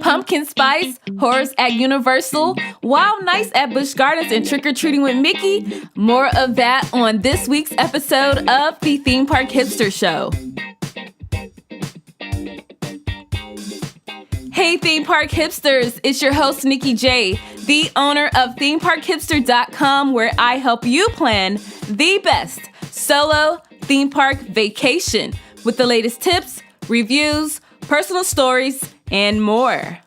Pumpkin spice, horrors at Universal, wild nights at Busch Gardens, and trick-or-treating with Mickey. More of that on this week's episode of the Theme Park Hipster Show. Hey Theme Park Hipsters, it's your host Nikki J, the owner of ThemeParkHipster.com, where I help you plan the best solo theme park vacation with the latest tips, reviews, personal stories, and more.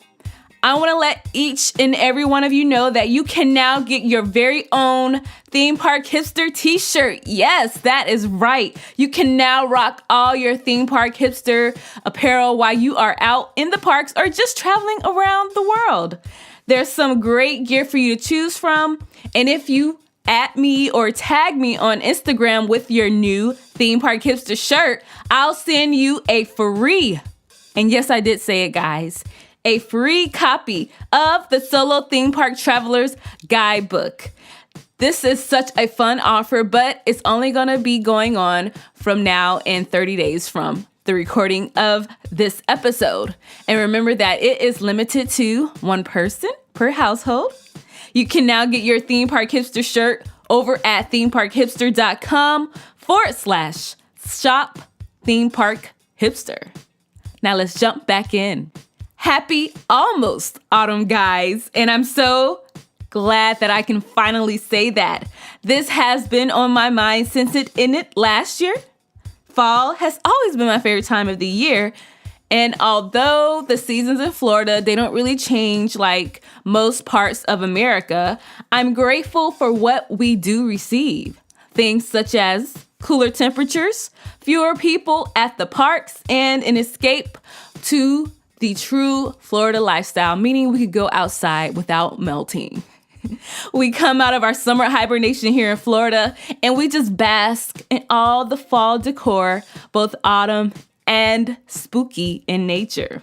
I want to let each and every one of you know that you can now get your very own Theme Park Hipster t-shirt. Yes, that is right. You can now rock all your Theme Park Hipster apparel while you are out in the parks or just traveling around the world. There's some great gear for you to choose from. And if you at me or tag me on Instagram with your new Theme Park Hipster shirt, I'll send you a free, and yes, I did say it, guys, a free copy of the Solo Theme Park Traveler's Guidebook. This is such a fun offer, but it's only going to be going on from now and 30 days from the recording of this episode. And remember that it is limited to one person per household. You can now get your Theme Park Hipster shirt over at themeparkhipster.com/shop Theme Park Hipster. Now let's jump back in. Happy almost autumn, guys. And I'm so glad that I can finally say that. This has been on my mind since it ended last year. Fall has always been my favorite time of the year. And although the seasons in Florida, they don't really change like most parts of America, I'm grateful for what we do receive. Things such as cooler temperatures, fewer people at the parks, and an escape to the true Florida lifestyle, meaning we could go outside without melting. We come out of our summer hibernation here in Florida, and we just bask in all the fall decor, both autumn and spooky in nature.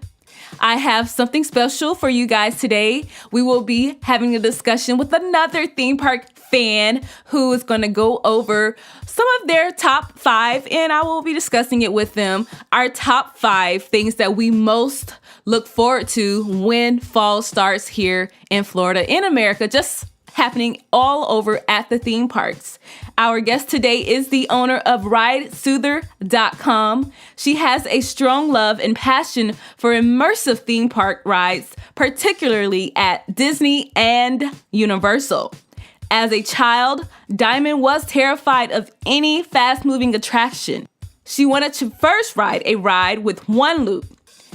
I have something special for you guys today. We will be having a discussion with another theme park fan who is going to go over some of their top 5, and I will be discussing it with them. Our top 5 things that we most look forward to when fall starts here in Florida, in America, just happening all over at the theme parks. Our guest today is the owner of RideSoother.com. She has a strong love and passion for immersive theme park rides, particularly at Disney and Universal. As a child, Diamond was terrified of any fast-moving attraction. She wanted to first ride a ride with one loop.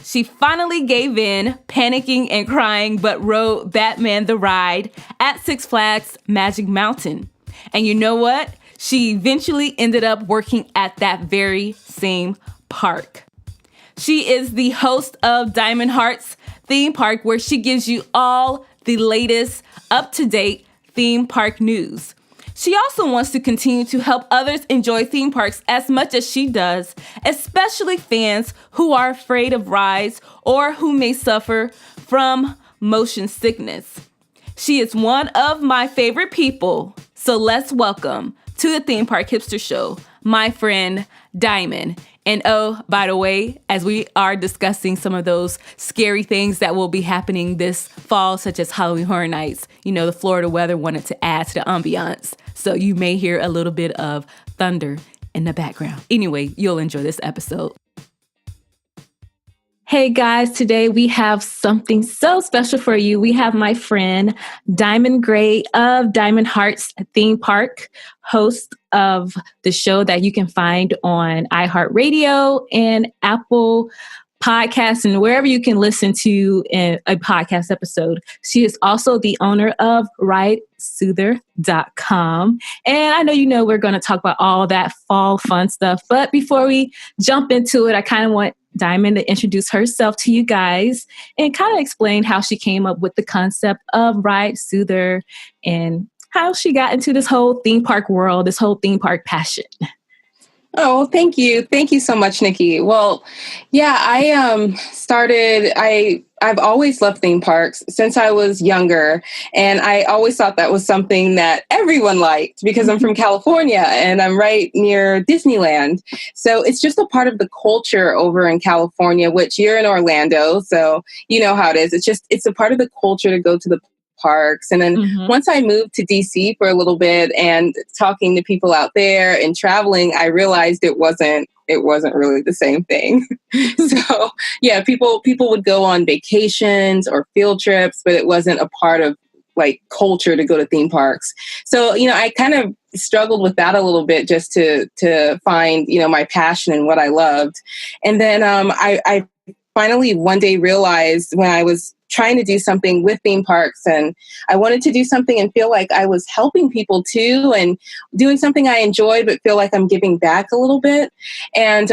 She finally gave in, panicking and crying, but rode Batman the Ride at Six Flags Magic Mountain. And you know what? She eventually ended up working at that very same park. She is the host of Diamond Hearts Theme Park, where she gives you all the latest, up-to-date theme park news. She also wants to continue to help others enjoy theme parks as much as she does, especially fans who are afraid of rides or who may suffer from motion sickness. She is one of my favorite people, so let's welcome to the Theme Park Hipster Show, my friend Diamond. And oh, by the way, as we are discussing some of those scary things that will be happening this fall, such as Halloween Horror Nights, you know, the Florida weather wanted to add to the ambiance. So you may hear a little bit of thunder in the background. Anyway, you'll enjoy this episode. Hey guys, today we have something so special for you. We have my friend Diamond Gray of Diamond Hearts Theme Park, host of the show that you can find on iHeartRadio and Apple Podcasts and wherever you can listen to a podcast episode. She is also the owner of RideSoother.com. And I know we're going to talk about all that fall fun stuff. But before we jump into it, I kind of want Diamond to introduce herself to you guys and kind of explain how she came up with the concept of Ride Soother and how she got into this whole theme park world, this whole theme park passion. Oh, well, thank you. Thank you so much, Nikki. Well, yeah, I've always loved theme parks since I was younger, and I always thought that was something that everyone liked because I'm from California and I'm right near Disneyland. So it's just a part of the culture over in California, which you're in Orlando, so you know how it is. It's a part of the culture to go to the parks. And then Mm-hmm. once I moved to DC for a little bit and talking to people out there and traveling, I realized it wasn't really the same thing. So yeah, people would go on vacations or field trips, but it wasn't a part of like culture to go to theme parks. So, I kind of struggled with that a little bit just to find, my passion and what I loved. And then I finally one day realized when I was trying to do something with theme parks and I wanted to do something and feel like I was helping people too and doing something I enjoyed but feel like I'm giving back a little bit. And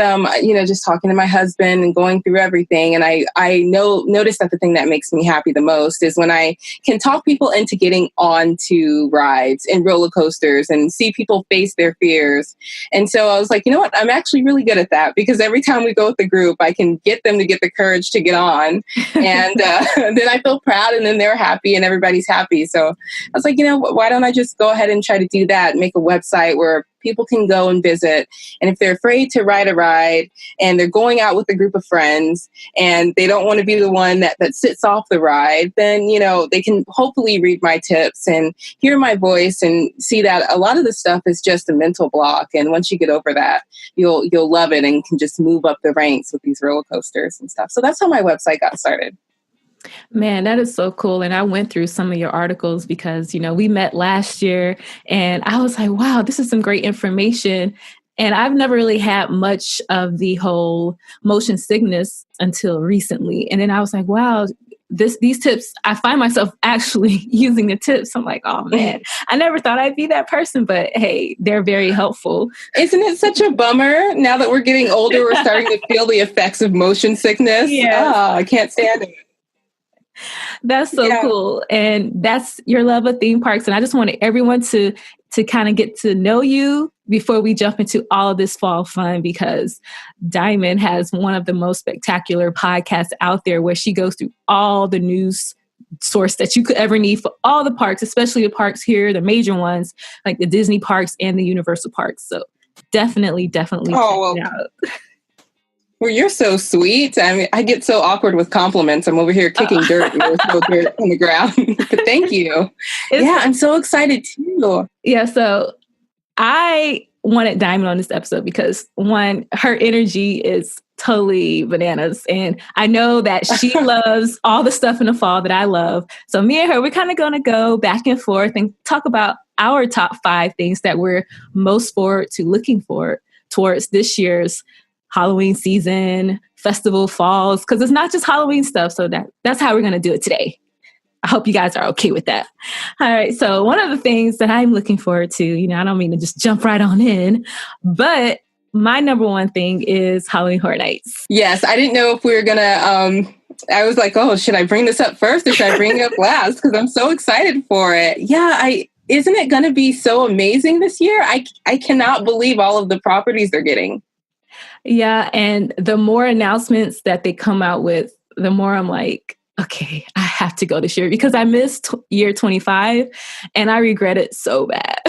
just talking to my husband and going through everything, and I noticed that the thing that makes me happy the most is when I can talk people into getting onto rides and roller coasters and see people face their fears. And so I was like, you know what, I'm actually really good at that because every time we go with the group I can get them to get the courage to get on. And then I feel proud and then they're happy and everybody's happy. So I was like, why don't I just go ahead and try to do that and make a website where people can go and visit. And if they're afraid to ride a ride and they're going out with a group of friends and they don't want to be the one that sits off the ride, then, they can hopefully read my tips and hear my voice and see that a lot of the stuff is just a mental block. And once you get over that, you'll love it and can just move up the ranks with these roller coasters and stuff. So that's how my website got started. Man, that is so cool. And I went through some of your articles because, we met last year and I was like, wow, this is some great information. And I've never really had much of the whole motion sickness until recently. And then I was like, wow, these tips, I find myself actually using the tips. I'm like, oh man, I never thought I'd be that person, but hey, they're very helpful. Isn't it such a bummer? Now that we're getting older, we're starting to feel the effects of motion sickness. Yeah. I can't stand it. That's so cool. And that's your love of theme parks. And I just wanted everyone to kind of get to know you before we jump into all of this fall fun, because Diamond has one of the most spectacular podcasts out there where she goes through all the news source that you could ever need for all the parks, especially the parks here, the major ones like the Disney parks and the Universal parks. So definitely check it out. Well, you're so sweet. I mean, I get so awkward with compliments. I'm over here kicking dirt and there's no dirt on the ground. But thank you. I'm so excited too. Yeah, so I wanted Diamond on this episode because one, her energy is totally bananas. And I know that she loves all the stuff in the fall that I love. So me and her, we're kind of going to go back and forth and talk about our top 5 things that we're most forward to looking forward towards this year's Halloween season, festival falls, because it's not just Halloween stuff. So that's how we're going to do it today. I hope you guys are okay with that. All right. So one of the things that I'm looking forward to, I don't mean to just jump right on in, but my number one thing is Halloween Horror Nights. Yes. I didn't know if we were going to, I was like, oh, should I bring this up first or should I bring it up last? Because I'm so excited for it. Yeah. Isn't it going to be so amazing this year? I cannot believe all of the properties they're getting. Yeah. And the more announcements that they come out with, the more I'm like, okay, I have to go this year because I missed year 25 and I regret it so bad.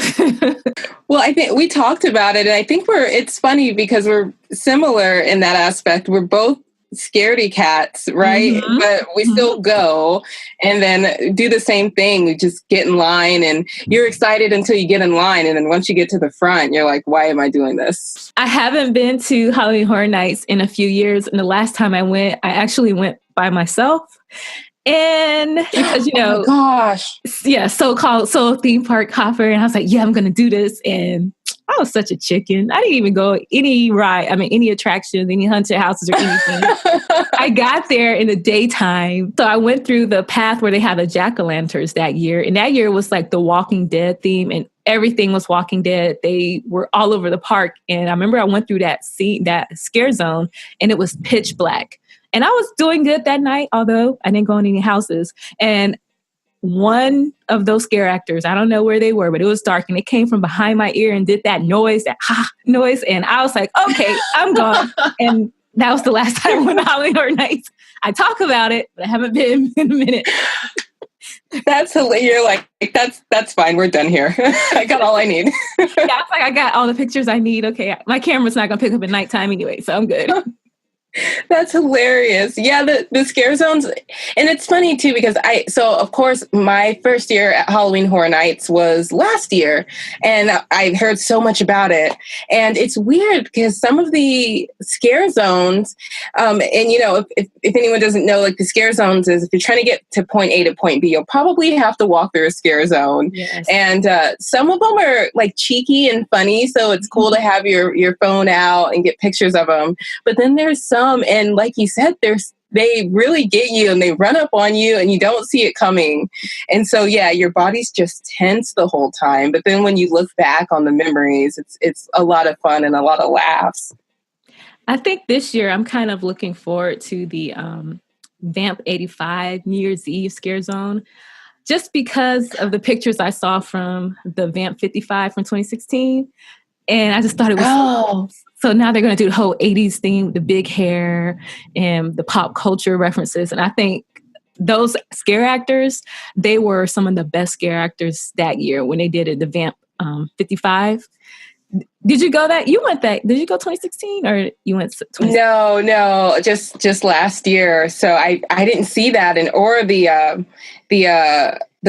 Well, I think we talked about it and I think it's funny because we're similar in that aspect. We're both scaredy cats, right? Mm-hmm. But we still go and then do the same thing. We just get in line and you're excited until you get in line. And then once you get to the front, you're like, why am I doing this? I haven't been to Halloween Horror Nights in a few years. And the last time I went, I actually went by myself. And because, oh my gosh. Yeah, so-called soul theme park hopper. And I was like, yeah, I'm going to do this. And I was such a chicken. I didn't even go any attractions, any haunted houses or anything. I got there in the daytime. So I went through the path where they have the jack-o'-lanterns that year. And that year was like the Walking Dead theme and everything was Walking Dead. They were all over the park. And I remember I went through that scare zone and it was pitch black. And I was doing good that night, although I didn't go in any houses. And one of those scare actors, I don't know where they were, but it was dark and it came from behind my ear and did that noise, that ha noise. And I was like, okay, I'm gone. And that was the last time I went to Halloween Horror Nights. I talk about it, but I haven't been in a minute. That's hilarious. You're like, that's fine. We're done here. I got all I need. Yeah, I was like, I got all the pictures I need. Okay, my camera's not going to pick up at nighttime anyway, so I'm good. That's hilarious. Yeah, the scare zones. And it's funny too, because of course, my first year at Halloween Horror Nights was last year, and I heard so much about it. And it's weird because some of the scare zones, and if anyone doesn't know, like the scare zones is if you're trying to get to point A to point B, you'll probably have to walk through a scare zone. Yes. And some of them are like cheeky and funny, so it's cool to have your phone out and get pictures of them. But then there's some, and like you said, they really get you and they run up on you and you don't see it coming. And so, yeah, your body's just tense the whole time. But then when you look back on the memories, it's a lot of fun and a lot of laughs. I think this year I'm kind of looking forward to the Vamp 85 New Year's Eve scare zone, just because of the pictures I saw from the Vamp 55 from 2016. And I just thought it was so now they're going to do the whole 80s theme with the big hair and the pop culture references. And I think those scare actors, they were some of the best scare actors that year when they did it, the Vamp 55. Did you go that? You went that. Did you go 2016 or you went 2016? No, just last year. So I didn't see that or the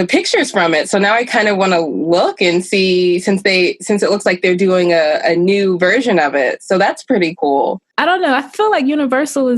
pictures from it. So now I kind of want to look and see since it looks like they're doing a new version of it. So that's pretty cool. I don't know. I feel like Universal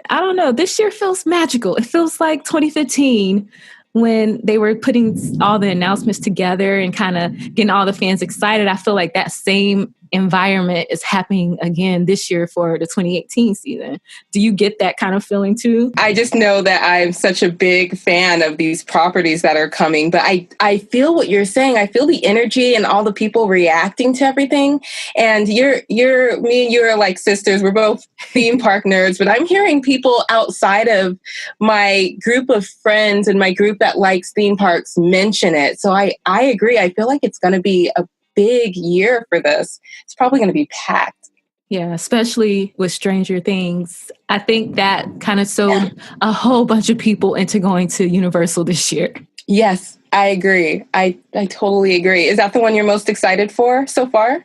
I don't know. This year feels magical. It feels like 2015 when they were putting all the announcements together and kind of getting all the fans excited. I feel like that same environment is happening again this year for the 2018 season. Do you get that kind of feeling too? I just know that I'm such a big fan of these properties that are coming, but I feel what you're saying. I feel the energy and all the people reacting to everything. And me and you are like sisters. We're both theme park nerds, but I'm hearing people outside of my group of friends and my group that likes theme parks mention it. So I agree. I feel like it's going to be a big year for this. It's probably going to be packed. Yeah, especially with Stranger Things. I think that kind of sold a whole bunch of people into going to Universal this year. Yes, I agree. I totally agree. Is that the one you're most excited for so far?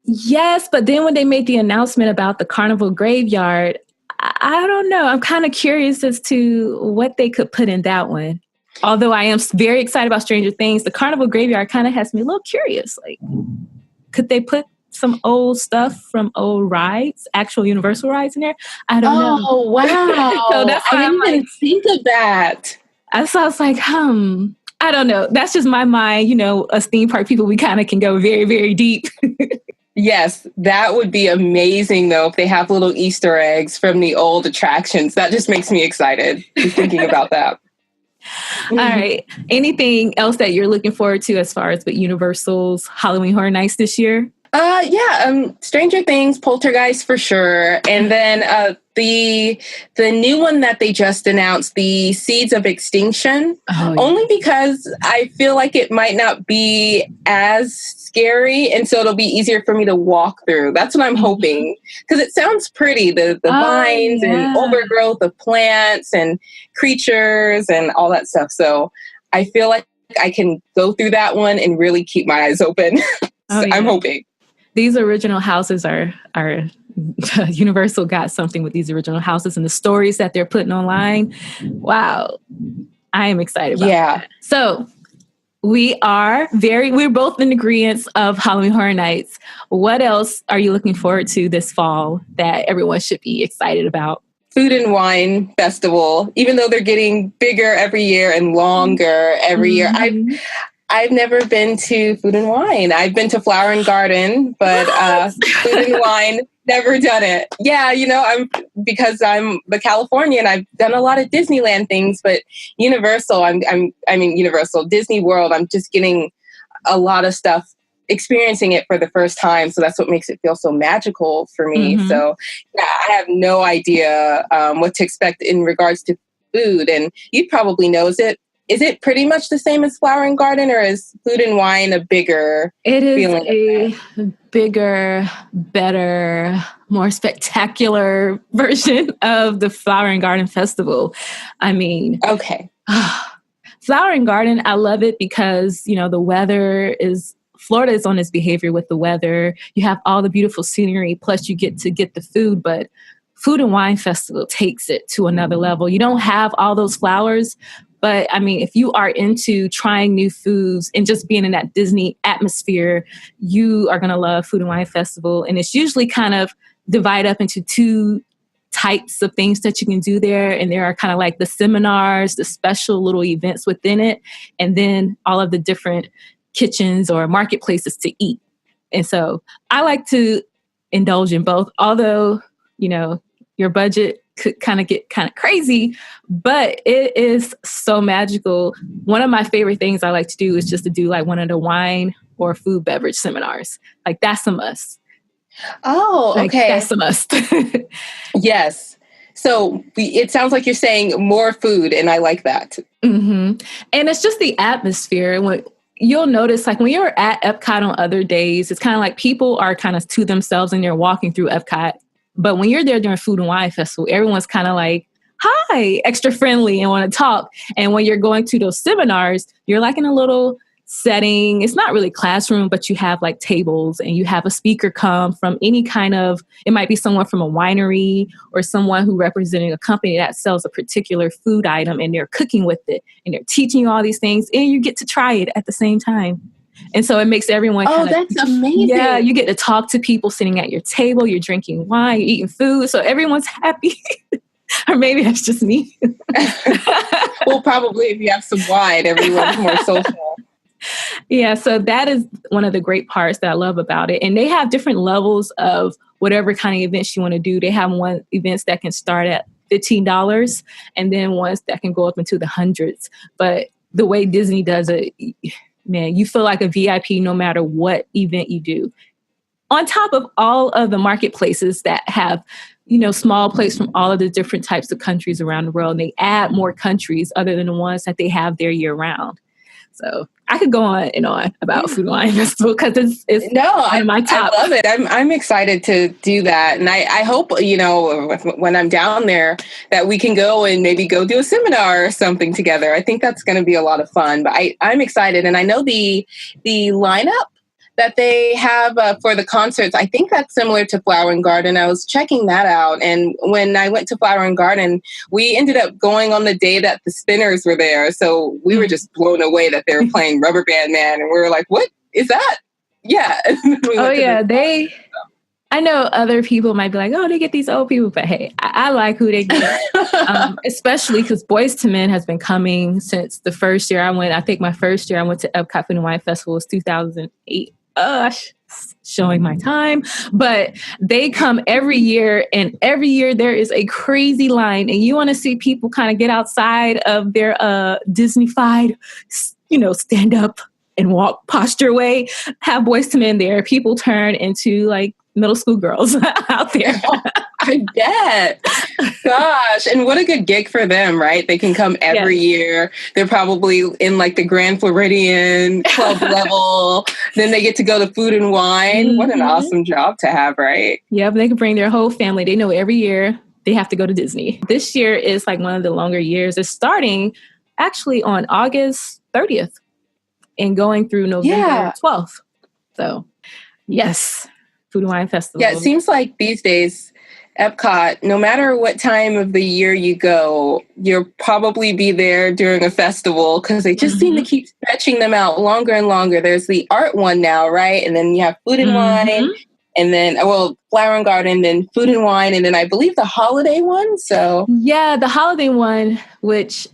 Yes, but then when they made the announcement about the Carnival Graveyard, I don't know. I'm kind of curious as to what they could put in that one. Although I am very excited about Stranger Things, the Carnival Graveyard kind of has me a little curious. Like, could they put some old stuff from old rides, actual Universal rides in there? I don't know. Oh, wow. So that's why I didn't even think of that. So I was like, I don't know. That's just my mind. Us theme park people, we kind of can go very, very deep. Yes, that would be amazing, though, if they have little Easter eggs from the old attractions. That just makes me excited just thinking about that. All right. Anything else that you're looking forward to as far as with Universal's Halloween Horror Nights this year? Stranger Things, Poltergeist for sure. And then the new one that they just announced, the Seeds of Extinction, only because I feel like it might not be as scary, and so it'll be easier for me to walk through. That's what I'm hoping, because it sounds pretty, the vines and overgrowth of plants and creatures and all that stuff. So I feel like I can go through that one and really keep my eyes open. I'm hoping. These original houses are Universal got something with these original houses and the stories that they're putting online. Wow. I am excited about that. So we're both in agreement of Halloween Horror Nights. What else are you looking forward to this fall that everyone should be excited about? Food and Wine Festival, even though they're getting bigger every year and longer every year. I've never been to Food and Wine. I've been to Flower and Garden, but Food and Wine, never done it. Yeah, because I'm the Californian, I've done a lot of Disneyland things, but Universal, Universal, Disney World, I'm just getting a lot of stuff, experiencing it for the first time. So that's what makes it feel so magical for me. So yeah, I have no idea what to expect in regards to food. And you probably know, is it Is it pretty much the same as Flower and Garden, or is Food and Wine a bigger It is feeling? a bigger, better, more spectacular version of the Flower and Garden Festival. I mean, okay. Flower and Garden, I love it because, the weather is, Florida is on its behavior with the weather. You have all the beautiful scenery, plus you get to get the food, but Food and Wine Festival takes it to another level. You don't have all those flowers, but I mean, if you are into trying new foods and just being in that Disney atmosphere, you are going to love Food and Wine Festival. And it's usually kind of divided up into two types of things that you can do there. And there are kind of like the seminars, the special little events within it, and then all of the different kitchens or marketplaces to eat. And so I like to indulge in both, although, your budget could kind of get kind of crazy, but it is so magical. One of my favorite things I like to do is just to do like one of the wine or food beverage seminars. Like that's a must. Oh, okay. That's a must. Yes. So it sounds like you're saying more food, and I like that. Mm-hmm. And it's just the atmosphere. When you'll notice, like when you're at Epcot on other days, it's kind of like people are kind of to themselves and they're walking through Epcot. But when you're there during Food and Wine Festival, everyone's kind of like, hi, extra friendly and want to talk. And when you're going to those seminars, you're like in a little setting. It's not really classroom, but you have like tables and you have a speaker come from any kind of, it might be someone from a winery or someone who representing a company that sells a particular food item, and they're cooking with it and they're teaching you all these things, and you get to try it at the same time. And so it makes everyone that's amazing. Yeah, you get to talk to people sitting at your table, you're drinking wine, you're eating food, so everyone's happy. Or maybe that's just me. Well, probably if you have some wine, everyone's more social. Yeah, so that is one of the great parts that I love about it. And they have different levels of whatever kind of events you want to do. They have events that can start at $15 and then ones that can go up into the hundreds. But the way Disney does it, man, you feel like a VIP no matter what event you do. On top of all of the marketplaces that have, small plates from all of the different types of countries around the world, and they add more countries other than the ones that they have there year round. So I could go on and on about Food and Wine Festival because it's my top. I love it. I'm excited to do that. And I hope, when I'm down there that we can go and maybe go do a seminar or something together. I think that's going to be a lot of fun, but I'm excited. And I know the lineup that they have for the concerts, I think that's similar to Flower and Garden. I was checking that out. And when I went to Flower and Garden, we ended up going on the day that the Spinners were there. So we were just blown away that they were playing Rubber Band Man. And we were like, what is that? Yeah. I know other people might be like, oh, they get these old people. But hey, I like who they get. Especially because Boyz II Men has been coming since the first year I went. I think my first year I went to Epcot Food and Wine Festival was 2008. Showing my time, but they come every year, and every year there is a crazy line, and you want to see people kind of get outside of their Disney-fied, stand up and walk posture way. Have Boyz II Men there. People turn into like middle school girls out there. I bet. Gosh. And what a good gig for them, right? They can come every year. They're probably in like the Grand Floridian club level. Then they get to go to Food and Wine. Mm-hmm. What an awesome job to have, right? Yeah, but they can bring their whole family. They know every year they have to go to Disney. This year is like one of the longer years. It's starting actually on August 30th and going through November 12th. So, yes. Food and Wine Festival. Yeah, it seems like these days, Epcot, no matter what time of the year you go, you'll probably be there during a festival because they just seem to keep stretching them out longer and longer. There's the art one now, right? And then you have Food and Wine, and then, Flower and Garden, then Food and Wine, and then I believe the holiday one. So yeah, the holiday one, which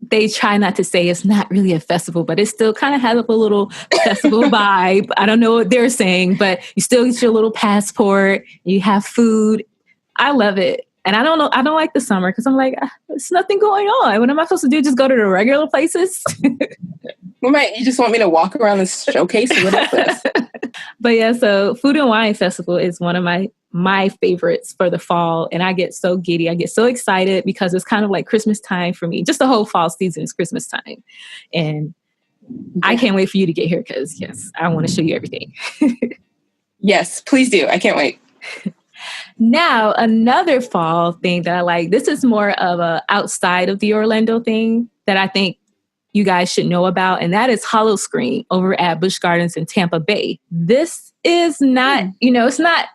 they try not to say it's not really a festival, but it still kind of has a little festival vibe. I don't know what they're saying, but you still get your little passport. You have food. I love it. And I don't know. I don't like the summer because I'm like, there's nothing going on. What am I supposed to do? Just go to the regular places? You just want me to walk around this showcase? What is this? But yeah, so Food and Wine Festival is one of my my favorites for the fall. And I get so giddy. I get so excited because it's kind of like Christmas time for me. Just the whole fall season is Christmas time. And I can't wait for you to get here because, yes, I want to show you everything. Yes, please do. I can't wait. Now, another fall thing that I like, this is more of a outside of the Orlando thing that I think you guys should know about, and that is Howl-O-Scream over at Busch Gardens in Tampa Bay. This is not, it's not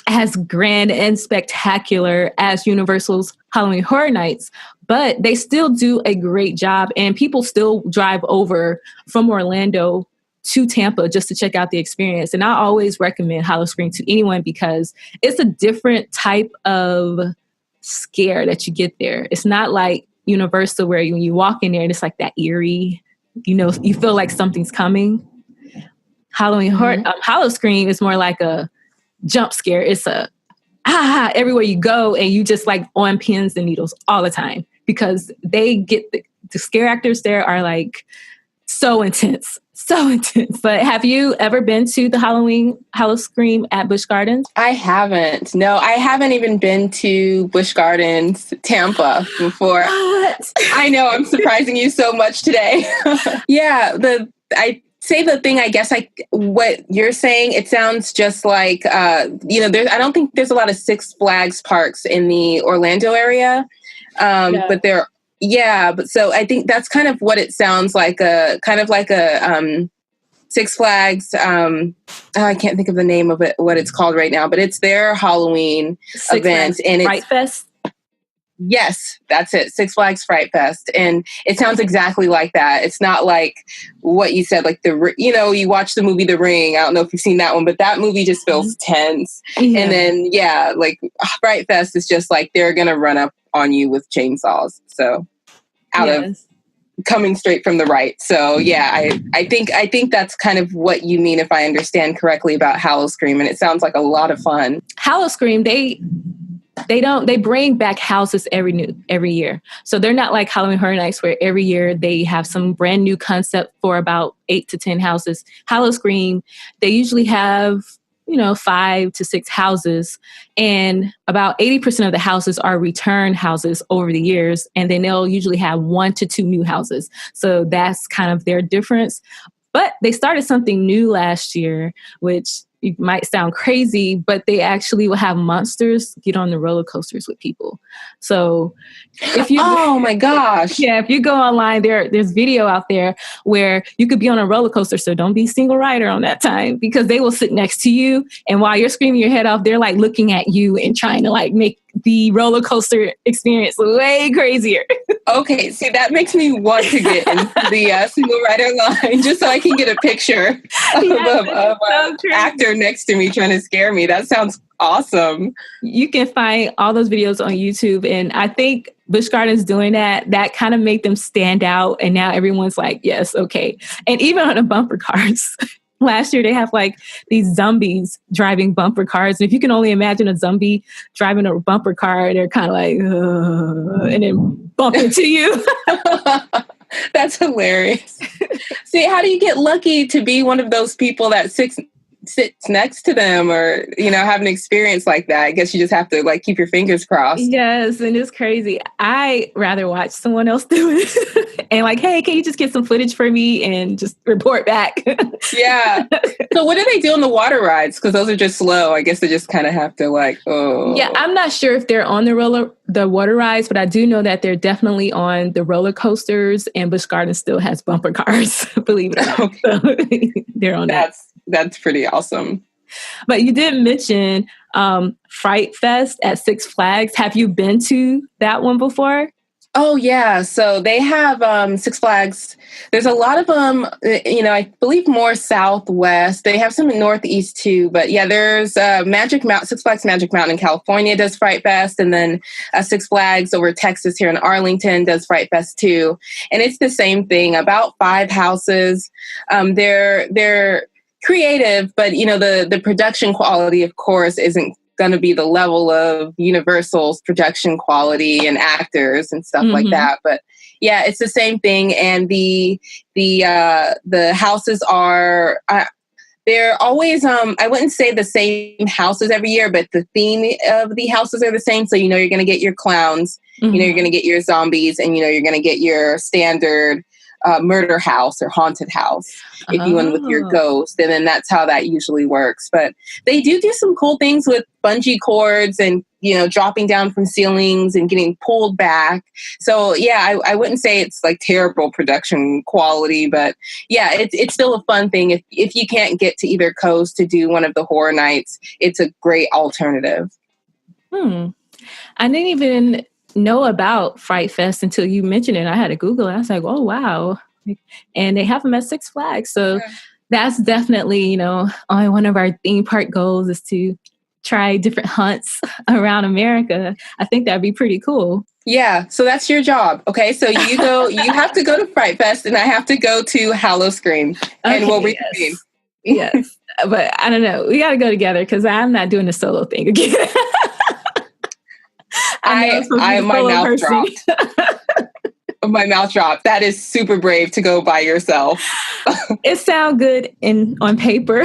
as grand and spectacular as Universal's Halloween Horror Nights, but they still do a great job, and people still drive over from Orlando to Tampa just to check out the experience. And I always recommend Howl-O-Scream to anyone because it's a different type of scare that you get there. It's not like Universal where when you walk in there and it's like that eerie, you feel like something's coming. Howl-O-Scream is more like a jump scare. It's a everywhere you go, and you just like on pins and needles all the time because they get the scare actors there are like so intense. But have you ever been to the Howl-O-Scream at Busch Gardens? I haven't. No, I haven't even been to Busch Gardens, Tampa before. What? I know, I'm surprising you so much today. Yeah, I say the thing, I guess, what you're saying, it sounds just like, I don't think there's a lot of Six Flags parks in the Orlando area, but but so I think that's kind of what it sounds like, kind of like a Six Flags. I can't think of the name of it, what it's called right now, but it's their Halloween event, and it's Fright Fest. Yes, that's it. Six Flags Fright Fest. And it sounds exactly like that. It's not like what you said, like you watch the movie The Ring. I don't know if you've seen that one, but that movie just feels tense. Yeah. And then, like Fright Fest is just like, they're going to run up on you with chainsaws. So of coming straight from the right. So yeah, I think that's kind of what you mean, if I understand correctly, about Howl-O-Scream. And it sounds like a lot of fun. Howl-O-Scream, they bring back houses every year. So they're not like Halloween Horror Nights where every year they have some brand new concept for about 8 to 10 houses. Howl-O-Scream, they usually have, 5 to 6 houses, and about 80% of the houses are return houses over the years. And then they'll usually have 1 to 2 new houses. So that's kind of their difference. But they started something new last year, which it might sound crazy, but they actually will have monsters get on the roller coasters with people. So if you, oh my gosh. Yeah, if you go online, there's video out there where you could be on a roller coaster. So don't be single rider on that time, because they will sit next to you. And while you're screaming your head off, they're like looking at you and trying to like make the roller coaster experience way crazier. Okay, see, that makes me want to get into the single rider line just so I can get a picture of an actor next to me trying to scare me. That sounds awesome. You can find all those videos on YouTube, and I think Busch Gardens doing that kind of made them stand out, and now everyone's like, yes, okay. And even on the bumper cars. Last year, they have like these zombies driving bumper cars. And if you can only imagine a zombie driving a bumper car, they're kind of like, and then bump into you. That's hilarious. See, how do you get lucky to be one of those people that sits next to them, or, have an experience like that? I guess you just have to like keep your fingers crossed. Yes, and it's crazy. I rather watch someone else do it and like, hey, can you just get some footage for me and just report back? Yeah. So what do they do on the water rides? Because those are just slow. I guess they just kind of have to like, oh. Yeah, I'm not sure if they're on the water rides, but I do know that they're definitely on the roller coasters, and Busch Gardens still has bumper cars, believe it or not. Okay. So they're on that. That's pretty awesome. But you did mention Fright Fest at Six Flags. Have you been to that one before? Oh, yeah. So they have Six Flags. There's a lot of them, I believe more southwest. They have some in northeast too. But yeah, there's Six Flags Magic Mountain in California does Fright Fest. And then Six Flags over Texas here in Arlington does Fright Fest too. And it's the same thing, about 5 houses. They're creative, but the production quality, of course, isn't going to be the level of Universal's production quality and actors and stuff like that. But yeah, it's the same thing. And the houses are They're always, I wouldn't say the same houses every year, but the theme of the houses are the same. So, you're going to get your clowns, you're going to get your zombies, and, you're going to get your standard murder house or haunted house if you went with your ghost. And then that's how that usually works. But they do some cool things with bungee cords and, dropping down from ceilings and getting pulled back. So yeah, I wouldn't say it's like terrible production quality, but yeah, it's still a fun thing. If you can't get to either coast to do one of the horror nights, it's a great alternative. I didn't even know about Fright Fest until you mentioned it. I had to Google it. I was like, oh, wow. And they have them at Six Flags. So that's definitely, only one of our theme park goals is to try different hunts around America. I think that'd be pretty cool. Yeah. So that's your job. Okay. So you have to go to Fright Fest and I have to go to Howl-O-Scream and we'll reconvene. Yes. But I don't know. We got to go together because I'm not doing the solo thing again. My mouth dropped. My mouth dropped. That is super brave to go by yourself. It sounds good on paper.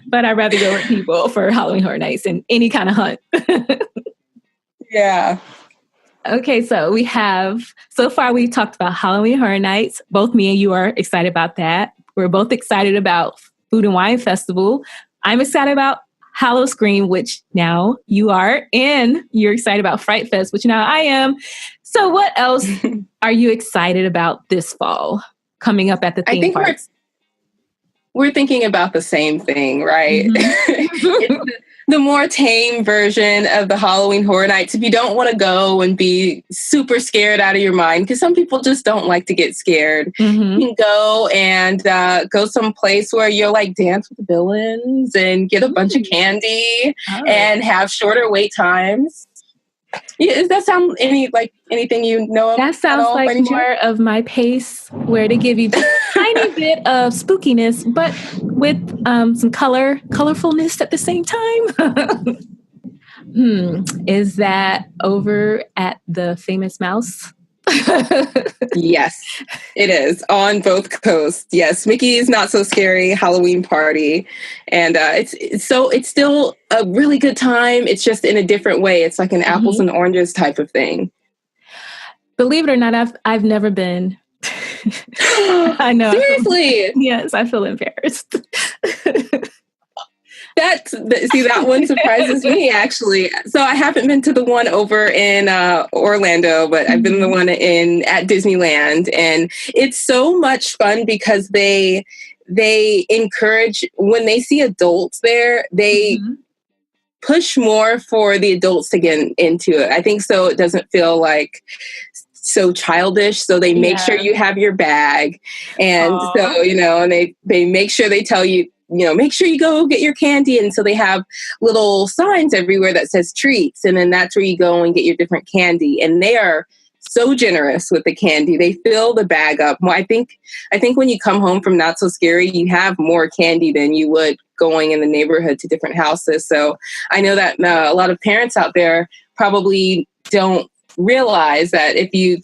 But I'd rather go with people for Halloween Horror Nights and any kind of hunt. Yeah. Okay, so so far we've talked about Halloween Horror Nights. Both me and you are excited about that. We're both excited about Food and Wine Festival. I'm excited about Howl-O-Scream, which now you are, and you're excited about Fright Fest, which now I am. So what else are you excited about this fall coming up at the theme parks? We're thinking about the same thing, right? It's the more tame version of the Halloween Horror Nights. If you don't want to go and be super scared out of your mind, because some people just don't like to get scared, you can go and go someplace where you'll like dance with the villains and get a bunch of candy and have shorter wait times. Yeah, does that sound anything you know of? That sounds like more of my pace, where they give you a tiny bit of spookiness, but with some colorfulness at the same time. Is that over at the Famous Mouse? Yes, it is on both coasts. Yes, Mickey's Not So Scary Halloween Party, and it's still a really good time. It's just in a different way. It's like an apples and oranges type of thing. Believe it or not, I've never been. I know. Seriously? Yes, I feel embarrassed. That one surprises me, actually. So I haven't been to the one over in Orlando, but I've been to the one at Disneyland, and it's so much fun because they encourage, when they see adults there, they push more for the adults to get into it. I think so it doesn't feel like so childish. So they make sure you have your bag, and so and they make sure they tell you, make sure you go get your candy. And so they have little signs everywhere that says treats. And then that's where you go and get your different candy. And they are so generous with the candy. They fill the bag up. Well, I think when you come home from Not So Scary, you have more candy than you would going in the neighborhood to different houses. So I know that a lot of parents out there probably don't realize that if you,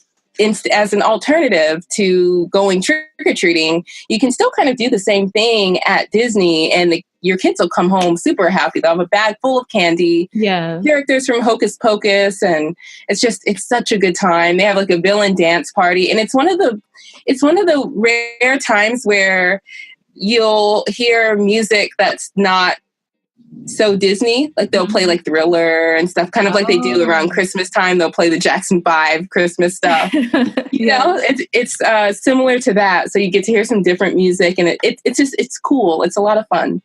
as an alternative to going trick-or-treating, you can still kind of do the same thing at Disney, and your kids will come home super happy. They'll have a bag full of candy, characters from Hocus Pocus, and it's such a good time. They have like a villain dance party, and it's one of the rare times where you'll hear music that's not so Disney. Like they'll play like Thriller and stuff, kind of like they do around Christmas time. They'll play the Jackson 5 Christmas stuff. You know, it's similar to that. So you get to hear some different music, and it's cool. It's a lot of fun.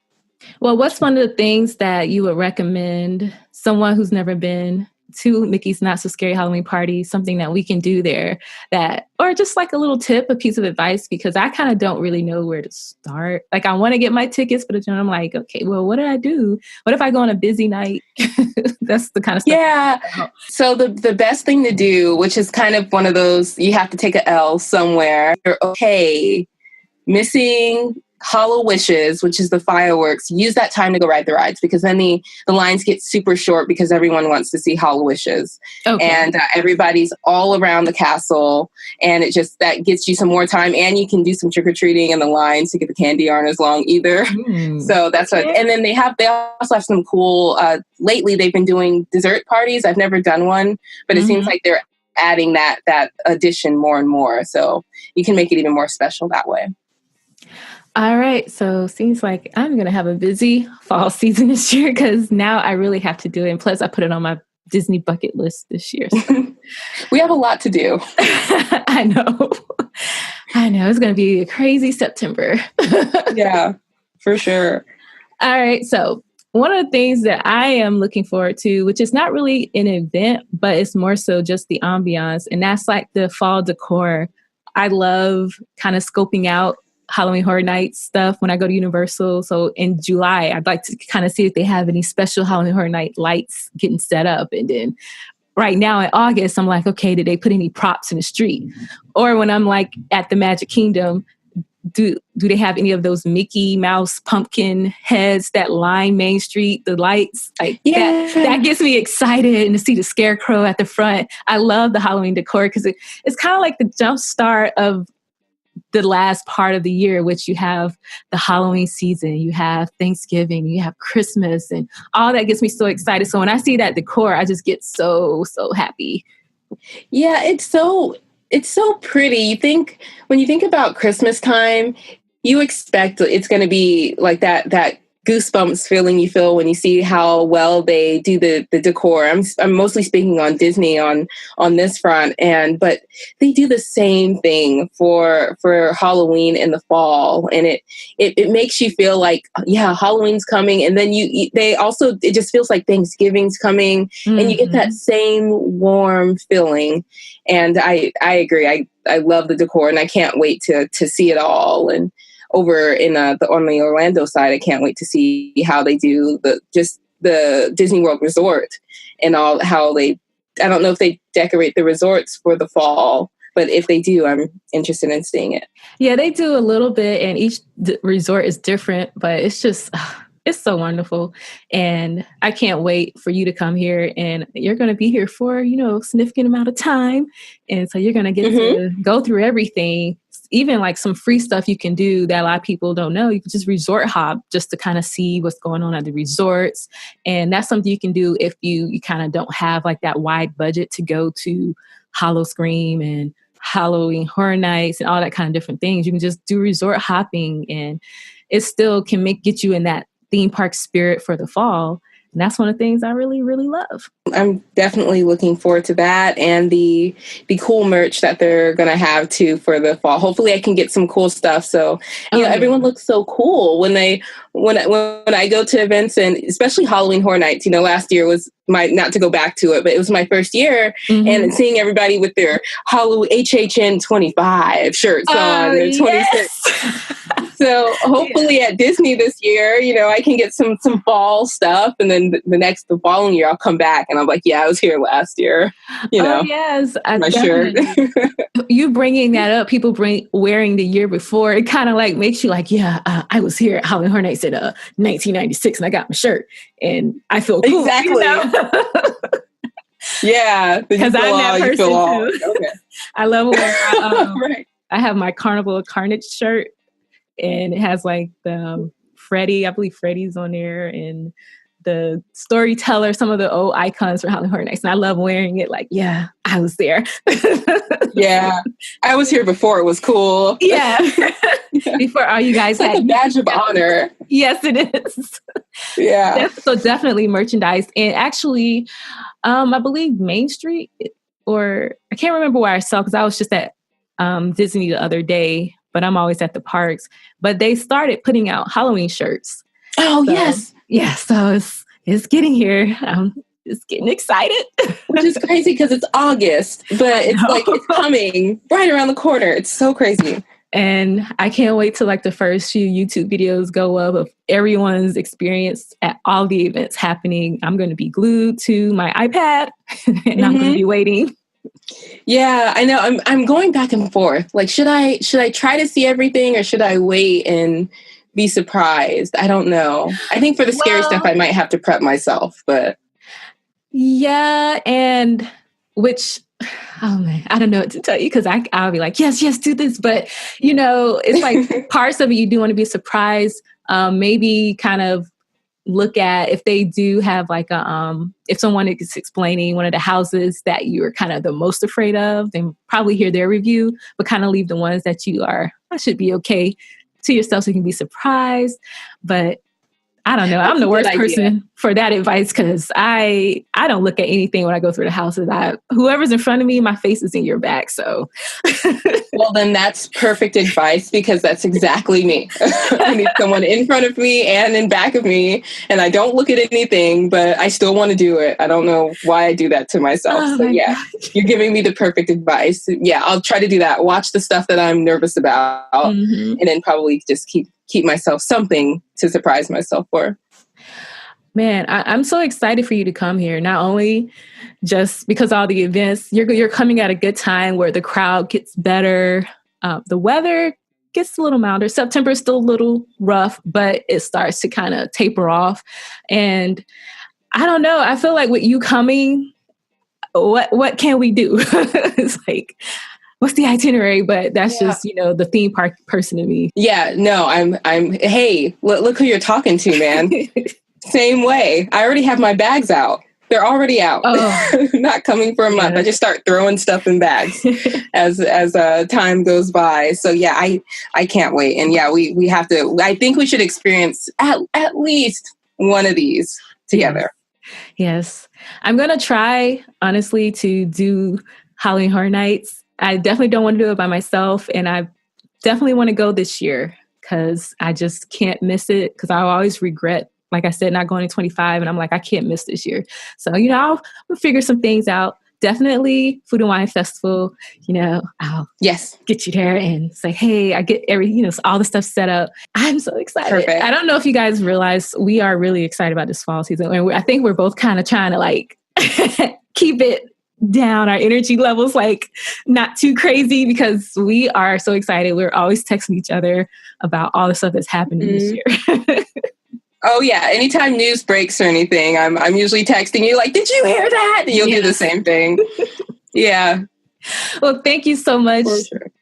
Well, what's one of the things that you would recommend someone who's never been to Mickey's Not So Scary Halloween Party, something that we can do there, or just like a little tip, a piece of advice, because I kind of don't really know where to start. Like I want to get my tickets, but then I'm like, okay, well, what do I do? What if I go on a busy night? That's the kind of stuff. Yeah. So the best thing to do, which is kind of one of those, you have to take an L somewhere. You're okay missing Hollow Wishes, which is the fireworks, use that time to go ride the rides, because then the lines get super short because everyone wants to see Hollow Wishes. Okay. And everybody's all around the castle, and that gets you some more time, and you can do some trick-or-treating, and the lines to get the candy aren't as long either. So that's what, and then they also have some cool, lately they've been doing dessert parties. I've never done one, but it seems like they're adding that addition more and more. So you can make it even more special that way. All right. So seems like I'm going to have a busy fall season this year, because now I really have to do it. And plus I put it on my Disney bucket list this year. So. We have a lot to do. I know. It's going to be a crazy September. Yeah, for sure. All right. So one of the things that I am looking forward to, which is not really an event, but it's more so just the ambiance, and that's like the fall decor. I love kind of scoping out Halloween Horror Nights stuff when I go to Universal. So in July, I'd like to kind of see if they have any special Halloween Horror Night lights getting set up. And then right now in August, I'm like, okay, did they put any props in the street? Or when I'm like at the Magic Kingdom, do they have any of those Mickey Mouse pumpkin heads that line Main Street, the lights? Like that gets me excited, and to see the scarecrow at the front. I love the Halloween decor because it's kind of like the jump start of the last part of the year, which you have the Halloween season, you have Thanksgiving, you have Christmas, and all that gets me so excited. So when I see that decor, I just get so happy. Yeah, it's so pretty. When you think about Christmas time, you expect it's going to be like that goosebumps feeling you feel when you see how well they do the decor. I'm mostly speaking on Disney on this front, but they do the same thing for Halloween in the fall, and it makes you feel like, yeah, Halloween's coming, and then it just feels like Thanksgiving's coming, and you get that same warm feeling. And I agree. I love the decor, and I can't wait to see it all. And over on the Orlando side, I can't wait to see how they do the Disney World Resort and all, how I don't know if they decorate the resorts for the fall, but if they do, I'm interested in seeing it. Yeah, they do a little bit, and each resort is different, but it's just, it's so wonderful. And I can't wait for you to come here, and you're going to be here for, a significant amount of time. And so you're going to get to go through everything. Even like some free stuff you can do that a lot of people don't know. You can just resort hop just to kind of see what's going on at the resorts. And that's something you can do if you kind of don't have like that wide budget to go to Howl-O-Scream and Halloween Horror Nights and all that kind of different things. You can just do resort hopping, and it still can get you in that theme park spirit for the fall. And that's one of the things I really, really love. I'm definitely looking forward to that, and the cool merch that they're going to have too for the fall. Hopefully I can get some cool stuff. So, everyone looks so cool when I go to events, and especially Halloween Horror Nights. Last year was not to go back to it, but it was my first year, and seeing everybody with their Halloween HHN 25 shirts on, or 26. Yes. So hopefully at Disney this year, I can get some fall stuff, and then the following year I'll come back and I'm like, yeah, I was here last year. Oh yes, my shirt. You bringing that up, people wearing the year before, it kind of like makes you like, yeah, I was here at Halloween Horror Nights in 1996, and I got my shirt, and I feel cool. Exactly. Yeah, because I'm that person too. Okay. I love wearing. Right. I have my Carnival of Carnage shirt, and it has like the Freddy. I believe Freddy's on there, and the storyteller, some of the old icons for Halloween Horror Nights. And I love wearing it. Like, yeah, I was there. Yeah, I was here before it was cool. Yeah, before all you guys had a badge of honor. Yes, it is. Yeah. So definitely merchandise, and actually, I believe Main Street, or I can't remember where I saw, because I was just at Disney the other day, but I'm always at the parks. But they started putting out Halloween shirts. Oh, so, yes. Yeah, so it's getting here. It's getting excited. Which is crazy because it's August, but it's like it's coming right around the corner. It's so crazy. And I can't wait till like the first few YouTube videos go up of everyone's experience at all the events happening. I'm going to be glued to my iPad and I'm going to be waiting. Yeah, I know. I'm going back and forth. Like, should I try to see everything, or should I wait and be surprised. I don't know. I think for the scary stuff, I might have to prep myself, but. Yeah. And which, oh man, I don't know what to tell you because I'll be like, yes, do this. But, it's like parts of it you do want to be surprised. Maybe kind of look at if they do have like if someone is explaining one of the houses that you're kind of the most afraid of, then probably hear their review, but kind of leave the ones that I should be okay to yourself so you can be surprised. But I don't know. I'm the worst person for that advice because I don't look at anything when I go through the houses. Whoever's in front of me, my face is in your back. So, well, then that's perfect advice because that's exactly me. I need someone in front of me and in back of me, and I don't look at anything, but I still want to do it. I don't know why I do that to myself. Oh, so yeah, you're giving me the perfect advice. Yeah, I'll try to do that. Watch the stuff that I'm nervous about, and then probably just keep myself something to surprise myself for. Man, I'm so excited for you to come here. Not only just because all the events, you're coming at a good time where the crowd gets better. The weather gets a little milder. September is still a little rough, but it starts to kind of taper off. And I don't know. I feel like with you coming, what can we do? It's like, what's the itinerary? But that's just, the theme park person in me. Yeah, no, hey, look who you're talking to, man. Same way. I already have my bags out. They're already out. Oh. Not coming for a month. I just start throwing stuff in bags as time goes by. So yeah, I can't wait. And yeah, we have to, I think we should experience at least one of these together. Yes. I'm going to try, honestly, to do Halloween Horror Nights. I definitely don't want to do it by myself. And I definitely want to go this year because I just can't miss it because I always regret, like I said, not going to 25. And I'm like, I can't miss this year. So, I'll figure some things out. Definitely Food and Wine Festival, I'll get you there and say, hey, I get all the stuff set up. I'm so excited. Perfect. I don't know if you guys realize we are really excited about this fall season. And I think we're both kind of trying to like keep it down, our energy levels, like not too crazy because we are so excited. We're always texting each other about all the stuff that's happening this year. Oh yeah. Anytime news breaks or anything, I'm usually texting you like, did you hear that? And you'll do the same thing. Yeah. Well, thank you so much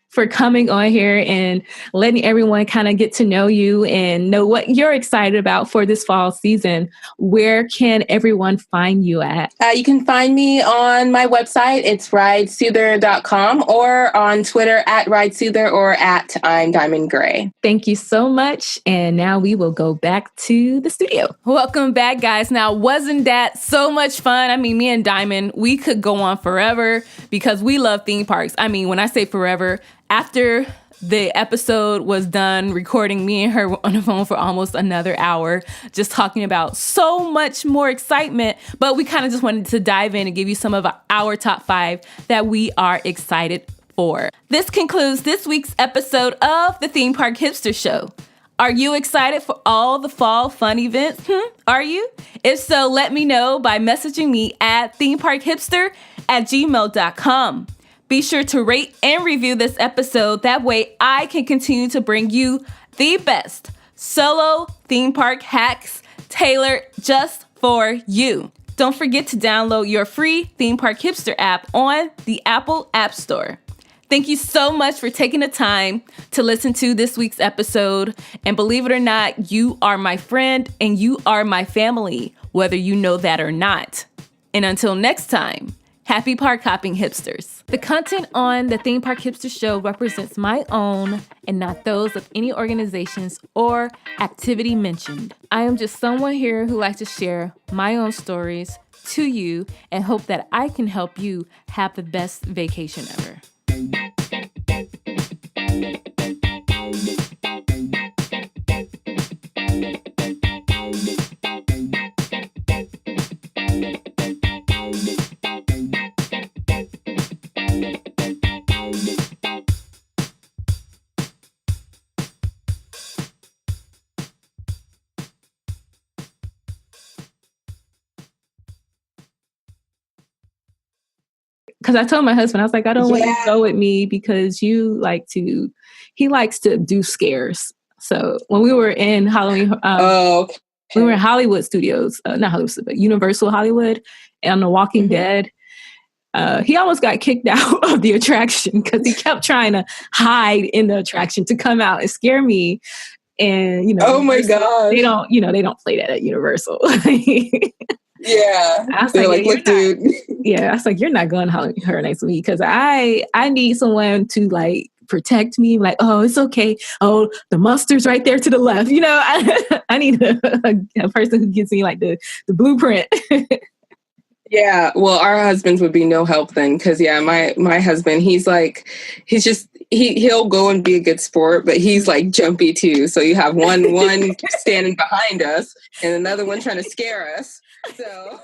for coming on here and letting everyone kind of get to know you and know what you're excited about for this fall season. Where can everyone find you at? You can find me on my website. It's ridesoother.com or on Twitter at ridesoother or at I'm Diamond Gray. Thank you so much. And now we will go back to the studio. Welcome back, guys. Now, wasn't that so much fun? I mean, me and Diamond, we could go on forever because we love theme parks. I mean, when I say forever, after the episode was done recording, me and her were on the phone for almost another hour, just talking about so much more excitement. But we kind of just wanted to dive in and give you some of our top 5 that we are excited for. This concludes this week's episode of the Theme Park Hipster Show. Are you excited for all the fall fun events? Are you? If so, let me know by messaging me at themeparkhipster@gmail.com. Be sure to rate and review this episode. That way I can continue to bring you the best solo theme park hacks tailored just for you. Don't forget to download your free Theme Park Hipster app on the Apple App Store. Thank you so much for taking the time to listen to this week's episode. And believe it or not, you are my friend and you are my family, whether you know that or not. And until next time, happy park hopping, hipsters. The content on the Theme Park Hipster Show represents my own and not those of any organizations or activity mentioned. I am just someone here who likes to share my own stories to you and hope that I can help you have the best vacation ever. Because I told my husband, I was like, I don't want you to go with me because he likes to do scares. So when we were in Halloween, Okay. we were in Hollywood Studios, not Hollywood, but Universal Hollywood, and The Walking Dead. He almost got kicked out of the attraction because he kept trying to hide in the attraction to come out and scare me. And oh my gosh, they don't play that at Universal. Yeah, I was they're like, look, dude. Yeah, I was like, you're not going Halloween Horror Nights with me because I need someone to like protect me. Like, oh, it's okay. Oh, the monster's right there to the left. I need a person who gives me like the blueprint. Yeah, well, our husbands would be no help then, because my husband, he'll go and be a good sport, but he's like jumpy too. So you have one standing behind us and another one trying to scare us. So